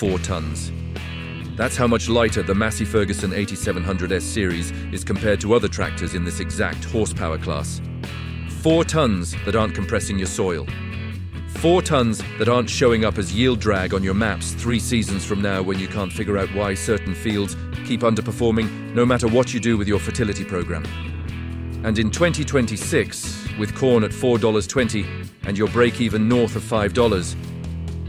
4 tons. That's how much lighter the Massey Ferguson 8700S series is compared to other tractors in this exact horsepower class. 4 tons that aren't compressing your soil. 4 tons that aren't showing up as yield drag on your maps 3 seasons from now when you can't figure out why certain fields keep underperforming no matter what you do with your fertility program. And in 2026, with corn at $4.20 and your break-even north of $5,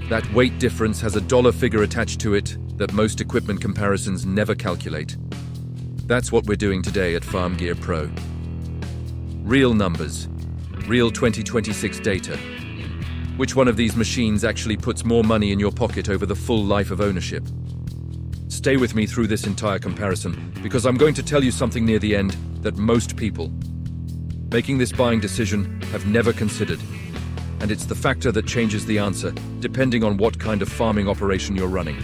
that weight difference has a dollar figure attached to it that most equipment comparisons never calculate. That's what we're doing today at Farm Gear Pro. Real numbers, real 2026 data. Which one of these machines actually puts more money in your pocket over the full life of ownership? Stay with me through this entire comparison, because I'm going to tell you something near the end that most people making this buying decision have never considered. And it's the factor that changes the answer, depending on what kind of farming operation you're running.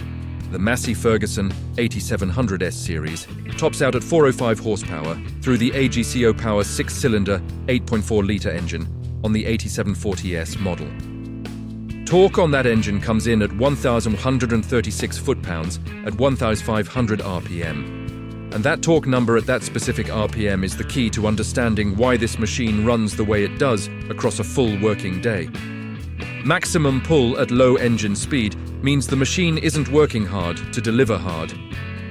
The Massey Ferguson 8700S series tops out at 405 horsepower through the AGCO Power 6-cylinder 8.4-litre engine on the 8740S model. Torque on that engine comes in at 1,136 foot-pounds at 1,500 RPM. And that torque number at that specific RPM is the key to understanding why this machine runs the way it does across a full working day. Maximum pull at low engine speed means the machine isn't working hard to deliver hard.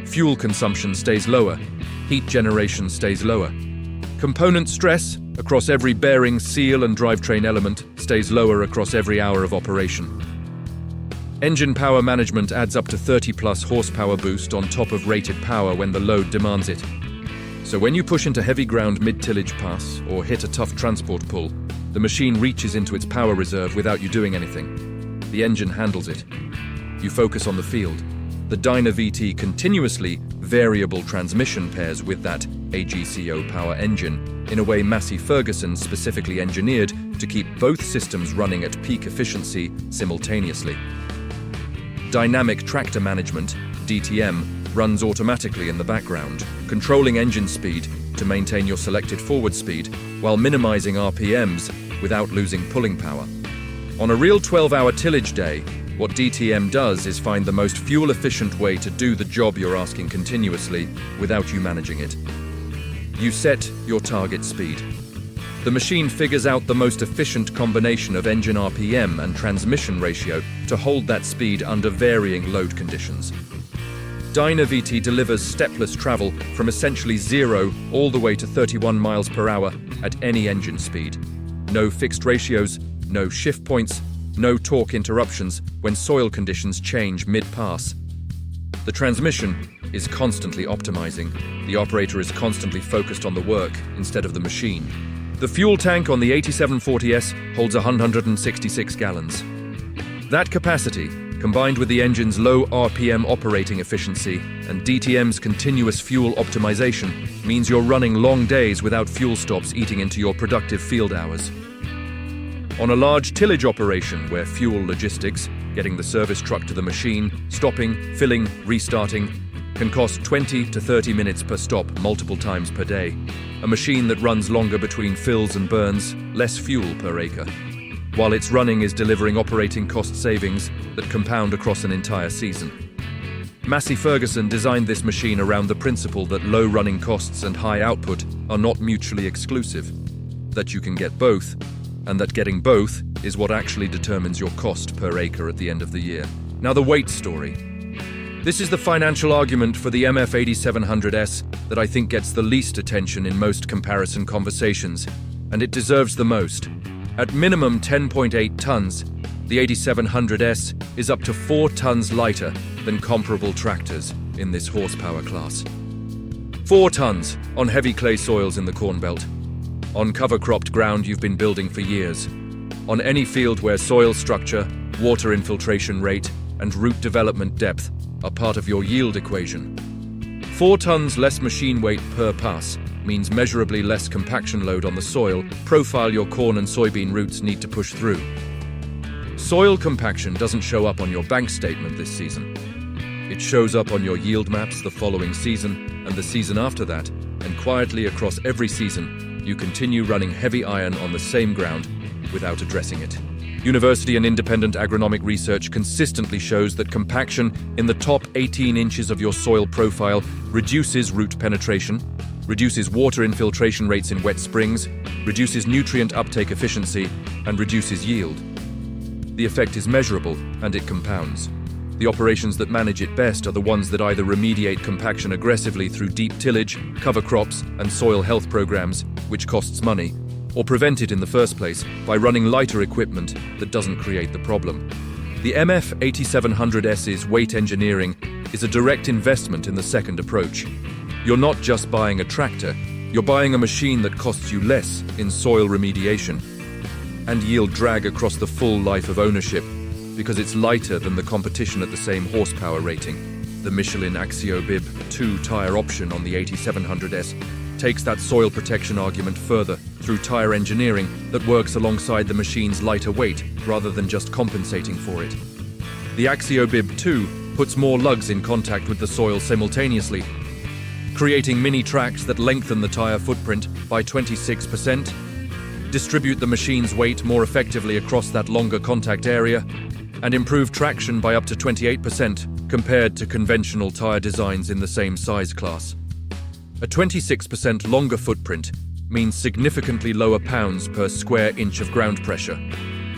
Fuel consumption stays lower, heat generation stays lower. Component stress across every bearing, seal and drivetrain element stays lower across every hour of operation. Engine power management adds up to 30+ horsepower boost on top of rated power when the load demands it. So when you push into heavy ground mid-tillage pass or hit a tough transport pull, the machine reaches into its power reserve without you doing anything. The engine handles it. You focus on the field. The Dyna VT continuously variable transmission pairs with that AGCO power engine in a way Massey Ferguson specifically engineered to keep both systems running at peak efficiency simultaneously. Dynamic tractor management, DTM, runs automatically in the background, controlling engine speed to maintain your selected forward speed while minimizing RPMs without losing pulling power. On a real 12-hour tillage day, what DTM does is find the most fuel-efficient way to do the job you're asking continuously without you managing it. You set your target speed. The machine figures out the most efficient combination of engine RPM and transmission ratio to hold that speed under varying load conditions. Dyna VT delivers stepless travel from essentially 0 all the way to 31 miles per hour at any engine speed. No fixed ratios, no shift points, no torque interruptions when soil conditions change mid-pass. The transmission is constantly optimizing. The operator is constantly focused on the work instead of the machine. The fuel tank on the 8740S holds 166 gallons. That capacity, combined with the engine's low RPM operating efficiency and DTM's continuous fuel optimization, means you're running long days without fuel stops eating into your productive field hours. On a large tillage operation where fuel logistics, getting the service truck to the machine, stopping, filling, restarting, can cost 20 to 30 minutes per stop multiple times per day. A machine that runs longer between fills and burns less fuel per acre. While its running is delivering operating cost savings that compound across an entire season. Massey Ferguson designed this machine around the principle that low running costs and high output are not mutually exclusive, that you can get both, and that getting both is what actually determines your cost per acre at the end of the year. Now the weight story. This is the financial argument for the MF8700S that I think gets the least attention in most comparison conversations, and it deserves the most. At minimum 10.8 tons, the 8700S is up to 4 tons lighter than comparable tractors in this horsepower class. 4 tons on heavy clay soils in the Corn Belt. On cover-cropped ground you've been building for years. On any field where soil structure, water infiltration rate, and root development depth are part of your yield equation. 4 tons less machine weight per pass means measurably less compaction load on the soil profile your corn and soybean roots need to push through. Soil compaction doesn't show up on your bank statement this season. It shows up on your yield maps the following season and the season after that, and quietly across every season, you continue running heavy iron on the same ground without addressing it. University and independent agronomic research consistently shows that compaction in the top 18 inches of your soil profile reduces root penetration, reduces water infiltration rates in wet springs, reduces nutrient uptake efficiency, and reduces yield. The effect is measurable, and it compounds. The operations that manage it best are the ones that either remediate compaction aggressively through deep tillage, cover crops, and soil health programs, which costs money, or prevent it in the first place by running lighter equipment that doesn't create the problem. The MF 8700S's weight engineering is a direct investment in the second approach. You're not just buying a tractor, you're buying a machine that costs you less in soil remediation and yield drag across the full life of ownership because it's lighter than the competition at the same horsepower rating. The Michelin Axio-Bib 2 tire option on the 8700S takes that soil protection argument further through tire engineering that works alongside the machine's lighter weight rather than just compensating for it. The Axio-Bib 2 puts more lugs in contact with the soil simultaneously, creating mini tracks that lengthen the tire footprint by 26%, distribute the machine's weight more effectively across that longer contact area, and improve traction by up to 28% compared to conventional tire designs in the same size class. A 26% longer footprint means significantly lower pounds per square inch of ground pressure,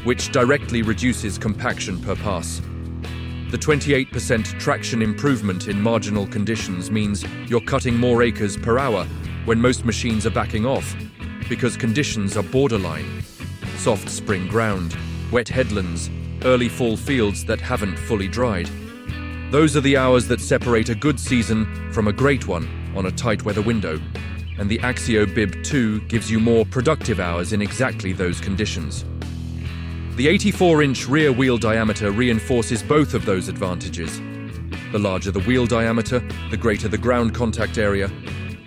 which directly reduces compaction per pass. The 28% traction improvement in marginal conditions means you're cutting more acres per hour when most machines are backing off, because conditions are borderline. Soft spring ground, wet headlands, early fall fields that haven't fully dried. Those are the hours that separate a good season from a great one on a tight weather window, and the Axio-Bib 2 gives you more productive hours in exactly those conditions. The 84-inch rear wheel diameter reinforces both of those advantages. The larger the wheel diameter, the greater the ground contact area,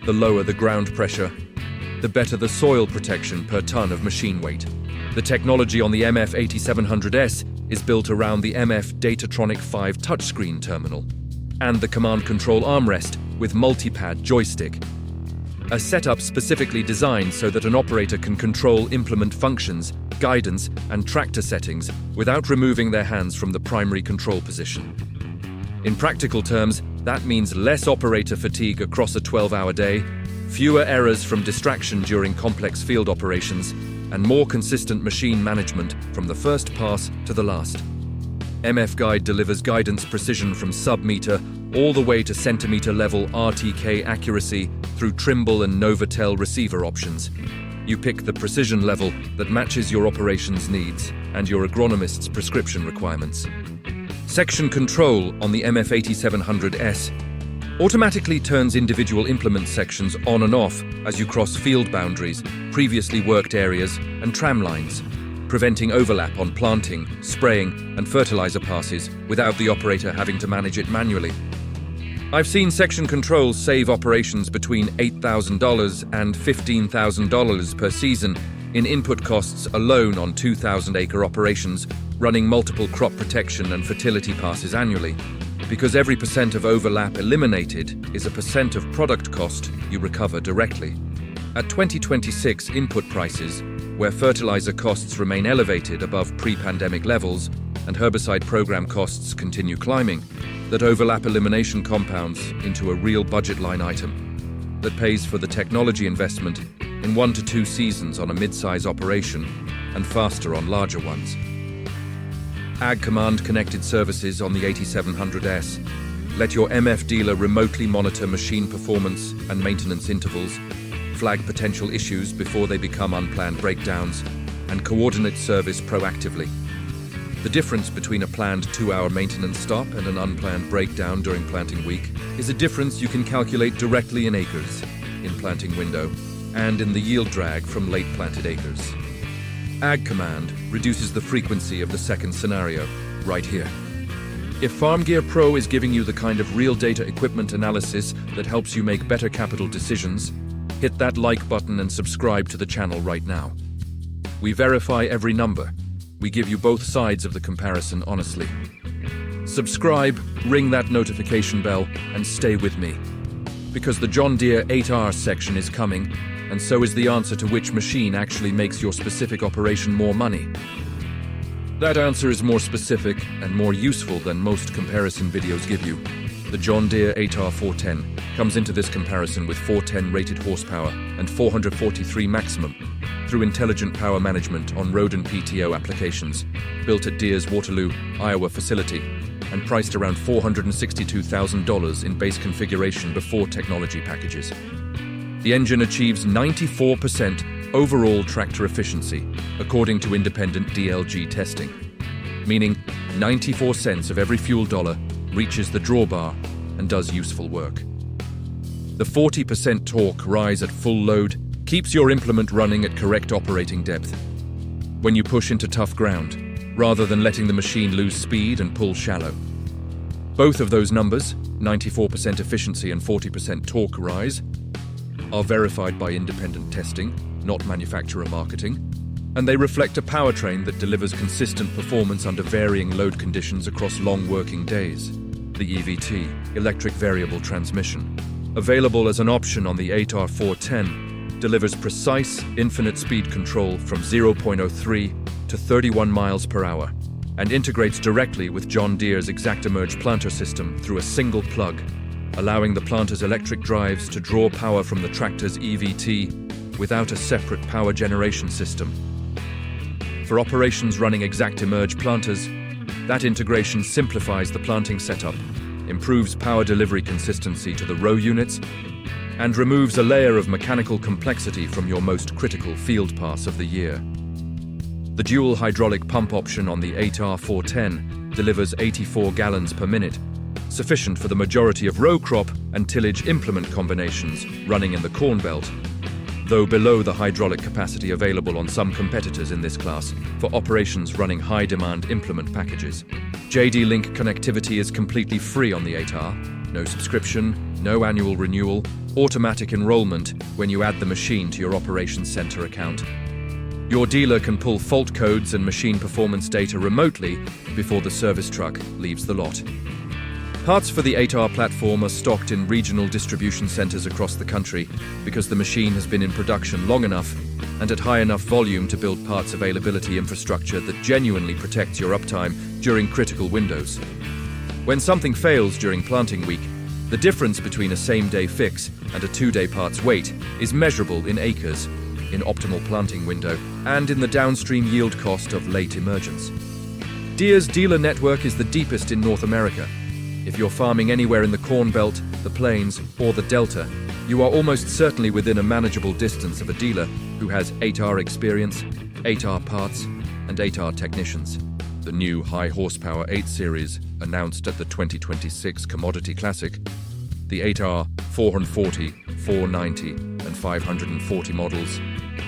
the lower the ground pressure, the better the soil protection per ton of machine weight. The technology on the MF 8700S is built around the MF Datatronic 5 touchscreen terminal and the command control armrest with multi-pad joystick. A setup specifically designed so that an operator can control implement functions, guidance, and tractor settings without removing their hands from the primary control position. In practical terms, that means less operator fatigue across a 12-hour day, fewer errors from distraction during complex field operations, and more consistent machine management from the first pass to the last. MF Guide delivers guidance precision from sub-meter all the way to centimeter level RTK accuracy through Trimble and Novatel receiver options. You pick the precision level that matches your operations needs and your agronomist's prescription requirements. Section control on the MF 8700S automatically turns individual implement sections on and off as you cross field boundaries, previously worked areas, and tram lines, preventing overlap on planting, spraying, and fertilizer passes without the operator having to manage it manually. I've seen section controls save operations between $8,000 and $15,000 per season in input costs alone on 2,000-acre operations running multiple crop protection and fertility passes annually, because every percent of overlap eliminated is a percent of product cost you recover directly. At 2026 input prices, where fertilizer costs remain elevated above pre-pandemic levels and herbicide program costs continue climbing, that overlap elimination compounds into a real budget line item that pays for the technology investment in 1 to 2 seasons on a mid-size operation and faster on larger ones. Ag Command connected services on the 8700S let your MF dealer remotely monitor machine performance and maintenance intervals, flag potential issues before they become unplanned breakdowns, and coordinate service proactively. The difference between a planned 2-hour maintenance stop and an unplanned breakdown during planting week is a difference you can calculate directly in acres, in planting window, and in the yield drag from late planted acres. Ag Command reduces the frequency of the second scenario, right here. If Farm Gear Pro is giving you the kind of real data equipment analysis that helps you make better capital decisions, hit that like button and subscribe to the channel right now. We verify every number. We give you both sides of the comparison honestly. Subscribe, ring that notification bell, and stay with me. Because the John Deere 8R section is coming, and so is the answer to which machine actually makes your specific operation more money. That answer is more specific and more useful than most comparison videos give you. The John Deere ATAR 410 comes into this comparison with 410 rated horsepower and 443 maximum through intelligent power management on road and PTO applications, built at Deere's Waterloo, Iowa facility, and priced around $462,000 in base configuration before technology packages. The engine achieves 94% overall tractor efficiency, according to independent DLG testing, meaning 94 cents of every fuel dollar reaches the drawbar and does useful work. The 40% torque rise at full load keeps your implement running at correct operating depth when you push into tough ground, rather than letting the machine lose speed and pull shallow. Both of those numbers, 94% efficiency and 40% torque rise, are verified by independent testing, not manufacturer marketing, and they reflect a powertrain that delivers consistent performance under varying load conditions across long working days. The EVT, electric variable transmission, available as an option on the ATAR 410, delivers precise, infinite speed control from 0.03 to 31 miles per hour, and integrates directly with John Deere's ExactEmerge planter system through a single plug, allowing the planter's electric drives to draw power from the tractor's EVT without a separate power generation system. For operations running ExactEmerge planters, that integration simplifies the planting setup, improves power delivery consistency to the row units, and removes a layer of mechanical complexity from your most critical field pass of the year. The dual hydraulic pump option on the ATAR 410 delivers 84 gallons per minute, sufficient for the majority of row crop and tillage implement combinations running in the Corn Belt, though below the hydraulic capacity available on some competitors in this class for operations running high-demand implement packages. JD-Link connectivity is completely free on the ATAR, no subscription, no annual renewal, automatic enrollment when you add the machine to your operations center account. Your dealer can pull fault codes and machine performance data remotely before the service truck leaves the lot. Parts for the ATAR platform are stocked in regional distribution centers across the country because the machine has been in production long enough and at high enough volume to build parts availability infrastructure that genuinely protects your uptime during critical windows. When something fails during planting week, the difference between a same-day fix and a 2-day parts wait is measurable in acres, in optimal planting window, and in the downstream yield cost of late emergence. Deere's dealer network is the deepest in North America. If you're farming anywhere in the Corn Belt, the Plains, or the Delta, you are almost certainly within a manageable distance of a dealer who has ATAR experience, ATAR parts, and ATAR technicians. The new high-horsepower 8 Series, announced at the 2026 Commodity Classic, the ATAR 440, 490, and 540 models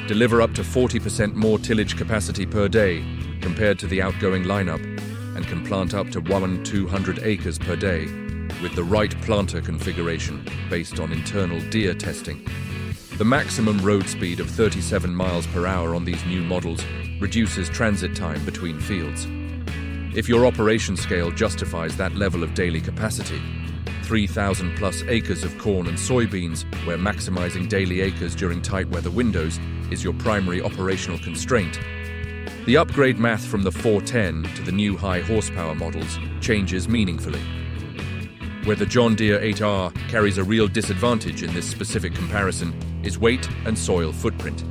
deliver up to 40% more tillage capacity per day compared to the outgoing lineup, and can plant up to 1,200 acres per day with the right planter configuration based on internal Deere testing. The maximum road speed of 37 miles per hour on these new models reduces transit time between fields. If your operation scale justifies that level of daily capacity, 3,000 plus acres of corn and soybeans, where maximizing daily acres during tight weather windows is your primary operational constraint, the upgrade math from the 410 to the new high horsepower models changes meaningfully. Where the John Deere 8R carries a real disadvantage in this specific comparison is weight and soil footprint.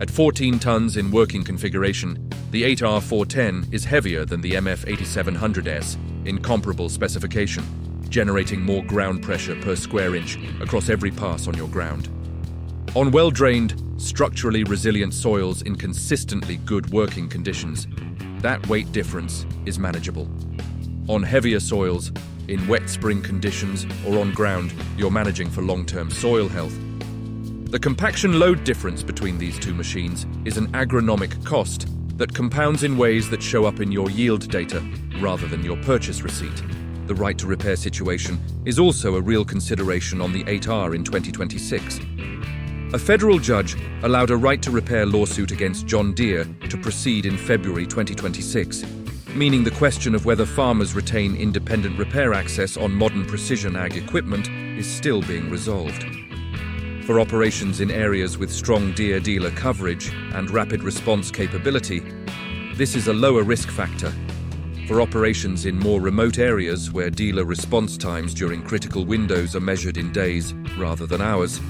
At 14 tons in working configuration, the 8R 410 is heavier than the MF 8700S in comparable specification, generating more ground pressure per square inch across every pass on your ground. On well-drained, structurally resilient soils in consistently good working conditions, that weight difference is manageable. On heavier soils, in wet spring conditions, or on ground you're managing for long-term soil health, the compaction load difference between these two machines is an agronomic cost that compounds in ways that show up in your yield data rather than your purchase receipt. The right to repair situation is also a real consideration on the 8R in 2026. A federal judge allowed a right to repair lawsuit against John Deere to proceed in February 2026, meaning the question of whether farmers retain independent repair access on modern precision ag equipment is still being resolved. For operations in areas with strong Deere dealer coverage and rapid response capability, This is a lower risk factor. For operations in more remote areas where dealer response times during critical windows are measured in days rather than hours,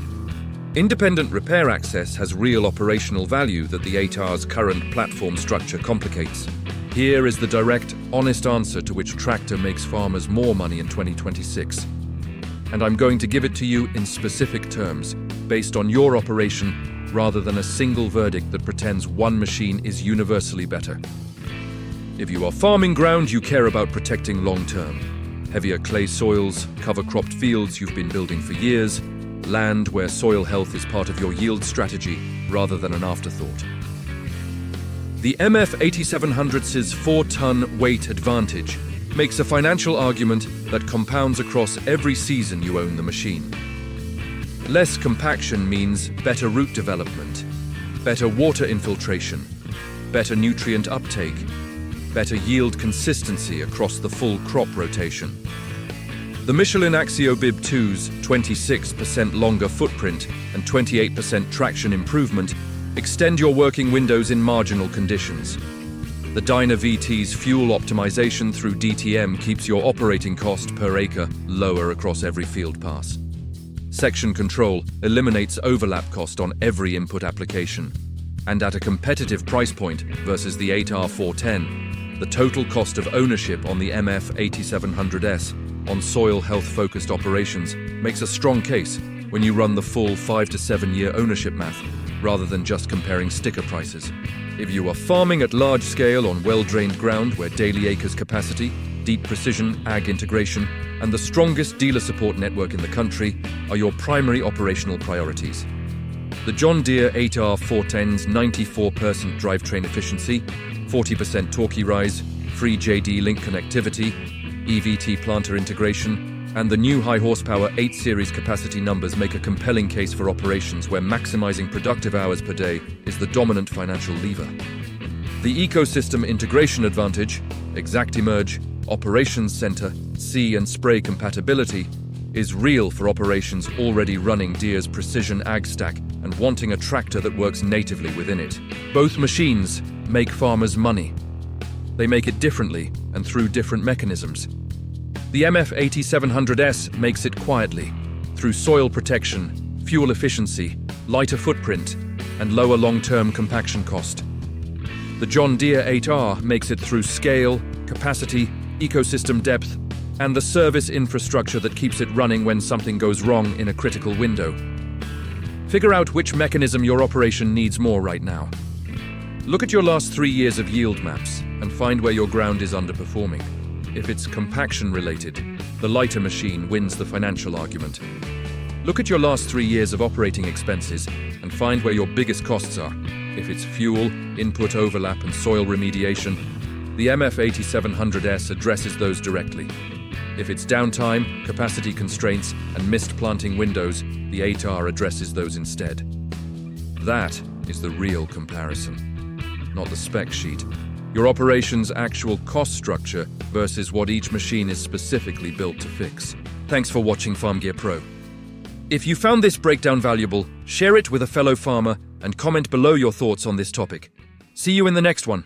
independent repair access has real operational value that the 8R's current platform structure complicates. Here is the direct, honest answer to which tractor makes farmers more money in 2026. And I'm going to give it to you in specific terms, based on your operation, rather than a single verdict that pretends one machine is universally better. If you are farming ground you care about protecting long-term, heavier clay soils, cover-cropped fields you've been building for years, land where soil health is part of your yield strategy rather than an afterthought. The MF8700's 4-ton weight advantage makes a financial argument that compounds across every season you own the machine. Less compaction means better root development, better water infiltration, better nutrient uptake, better yield consistency across the full crop rotation. The Michelin Axio Bib 2's 26% longer footprint and 28% traction improvement extend your working windows in marginal conditions. The Dyna VT's fuel optimization through DTM keeps your operating cost per acre lower across every field pass. Section control eliminates overlap cost on every input application. And at a competitive price point versus the 8R 410, the total cost of ownership on the MF8700S on soil health-focused operations makes a strong case when you run the full 5 to 7 year ownership math, rather than just comparing sticker prices. If you are farming at large scale on well-drained ground where daily acres capacity, deep precision ag integration, and the strongest dealer support network in the country are your primary operational priorities. The John Deere 8R 410's 94% drivetrain efficiency, 40% torque rise, free JD Link connectivity, EVT planter integration, and the new high-horsepower 8 Series capacity numbers make a compelling case for operations where maximizing productive hours per day is the dominant financial lever. The ecosystem integration advantage, ExactEmerge, Operations Center, see and spray compatibility, is real for operations already running Deere's precision ag stack and wanting a tractor that works natively within it. Both machines make farmers money. They make it differently and through different mechanisms. The MF8700S makes it quietly, through soil protection, fuel efficiency, lighter footprint, and lower long-term compaction cost. The John Deere 8R makes it through scale, capacity, ecosystem depth, and the service infrastructure that keeps it running when something goes wrong in a critical window. Figure out which mechanism your operation needs more right now. Look at your last 3 years of yield maps and find where your ground is underperforming. If it's compaction related, the lighter machine wins the financial argument. Look at your last 3 years of operating expenses and find where your biggest costs are. If it's fuel, input overlap, and soil remediation, the MF8700S addresses those directly. If it's downtime, capacity constraints, and missed planting windows, the 8R addresses those instead. That is the real comparison, not the spec sheet. Your operation's actual cost structure versus what each machine is specifically built to fix. Thanks for watching Farm Gear Pro. If you found this breakdown valuable, share it with a fellow farmer and comment below your thoughts on this topic. See you in the next one.